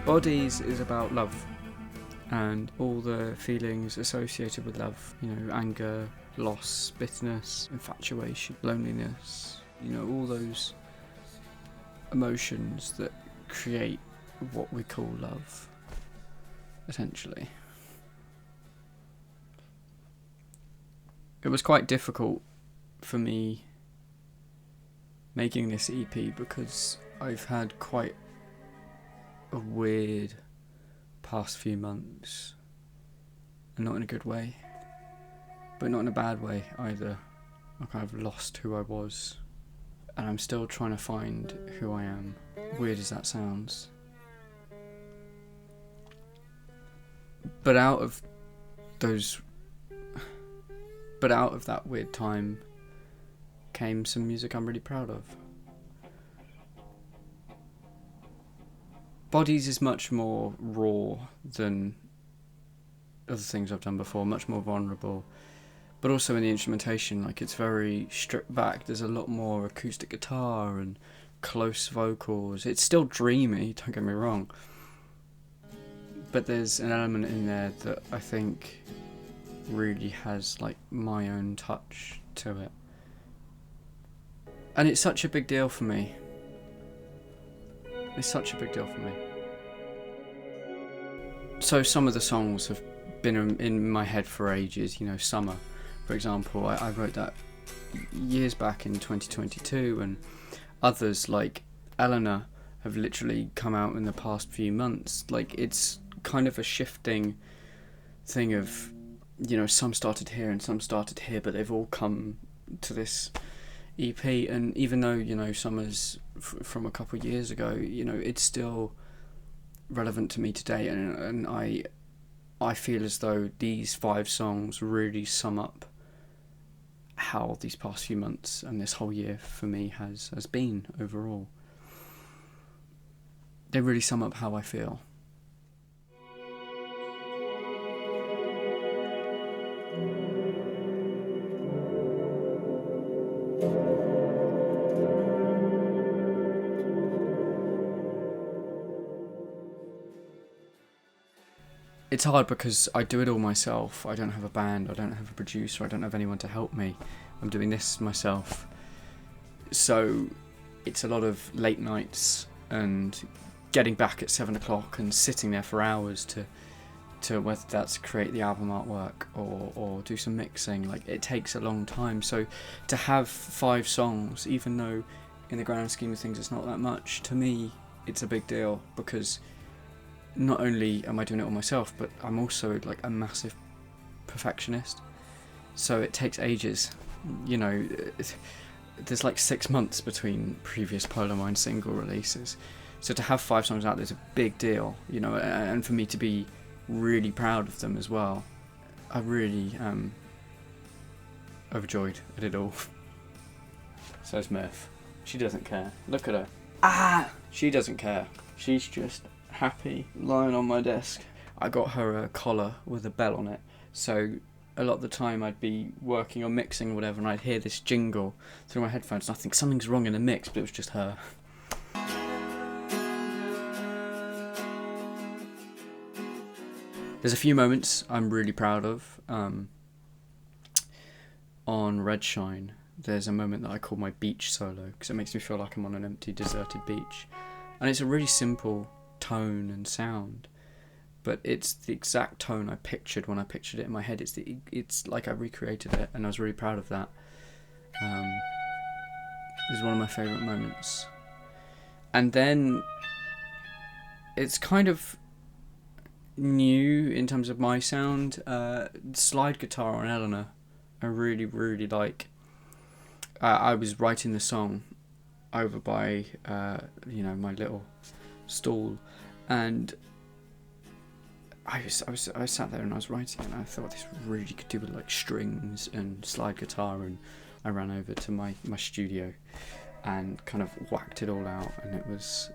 Bodies is about love and all the feelings associated with love, anger, loss, bitterness, infatuation, loneliness, all those emotions that create what we call love, essentially. It was quite difficult for me making this EP because I've had quite a weird past few months, and not in a good way, but not in a bad way either. I kind of lost who I was, and I'm still trying to find who I am, weird as that sounds. But out of that weird time came some music I'm really proud of. Bodies is much more raw than other things I've done before, much more vulnerable, but also in the instrumentation, it's very stripped back. There's a lot more acoustic guitar and close vocals. It's still dreamy, don't get me wrong, but there's an element in there that I think really has my own touch to it, and it's such a big deal for me. It's such a big deal for me. So some of the songs have been in my head for ages. Summer, for example, I wrote that years back in 2022, and others like Eleanor have literally come out in the past few months. It's kind of a shifting thing of, some started here and some started here, but they've all come to this EP. And even though, Summer's from a couple of years ago, it's still relevant to me today, and I feel as though these 5 songs really sum up how these past few months and this whole year for me has been overall. They really sum up how I feel. It's hard because I do it all myself. I don't have a band, I don't have a producer, I don't have anyone to help me. I'm doing this myself. So it's a lot of late nights and getting back at 7 o'clock and sitting there for hours to whether that's create the album artwork or do some mixing. It takes a long time. So to have 5 songs, even though in the grand scheme of things it's not that much, to me it's a big deal, because not only am I doing it all myself, but I'm also a massive perfectionist. So it takes ages. There's 6 months between previous Polar Mind single releases. So to have 5 songs out there's a big deal, and for me to be really proud of them as well. I really am overjoyed at it all. So's Miff. She doesn't care. Look at her. She doesn't care. She's just happy lying on my desk. I got her a collar with a bell on it, so a lot of the time I'd be working or mixing or whatever, and I'd hear this jingle through my headphones, and I think something's wrong in the mix, but it was just her. There's a few moments I'm really proud of. On Red Shine, there's a moment that I call my beach solo, because it makes me feel like I'm on an empty, deserted beach, and it's a really simple tone and sound, but it's the exact tone I pictured when I pictured it in my head. It's like I recreated it, and I was really proud of that. It was one of my favourite moments. And then it's kind of new in terms of my sound. Slide guitar on Eleanor, I really, really like. I was writing the song over by my little stall, and I sat there and I was writing it, and I thought this really could do with strings and slide guitar, and I ran over to my studio and kind of whacked it all out, and it was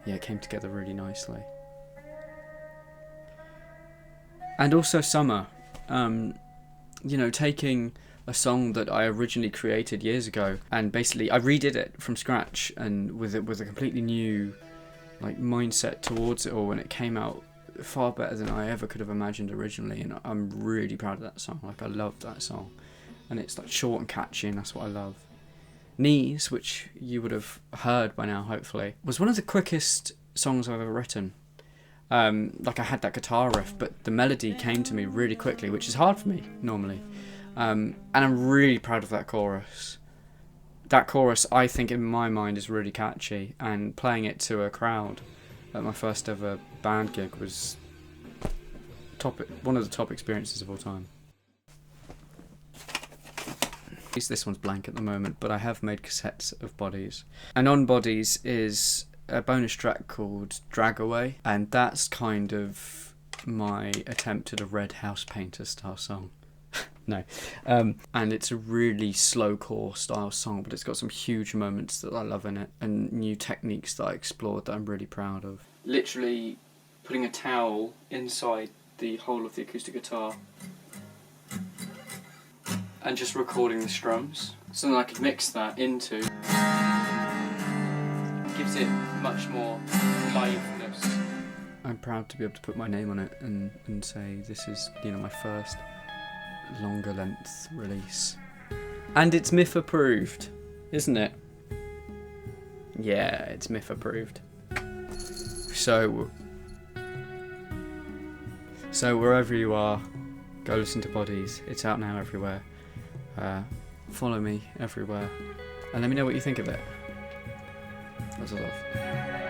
it came together really nicely. And also Summer, taking a song that I originally created years ago, and basically I redid it from scratch, and with a completely new like mindset towards it all, and it came out far better than I ever could have imagined originally, and I'm really proud of that song. Like, I love that song, and it's like short and catchy, and that's what I love. Knees, which you would have heard by now hopefully, was one of the quickest songs I've ever written. Like, I had that guitar riff, but the melody came to me really quickly, which is hard for me normally, and I'm really proud of that chorus. That chorus, I think, in my mind, is really catchy, and playing it to a crowd at my first ever band gig was one of the top experiences of all time. This one's blank at the moment, but I have made cassettes of Bodies. And on Bodies is a bonus track called Drag Away, and that's kind of my attempt at a Red House Painter style song. No. And it's a really slowcore style song, but it's got some huge moments that I love in it, and new techniques that I explored that I'm really proud of. Literally putting a towel inside the hole of the acoustic guitar and just recording the strums, so then I could mix that into, gives it much more liveness. I'm proud to be able to put my name on it and say this is, you know, my first longer length release, and it's Miff approved, isn't it? Yeah, it's Miff approved. So wherever you are, go listen to Bodies. It's out now everywhere. Follow me everywhere, and let me know what you think of it. Lots of love.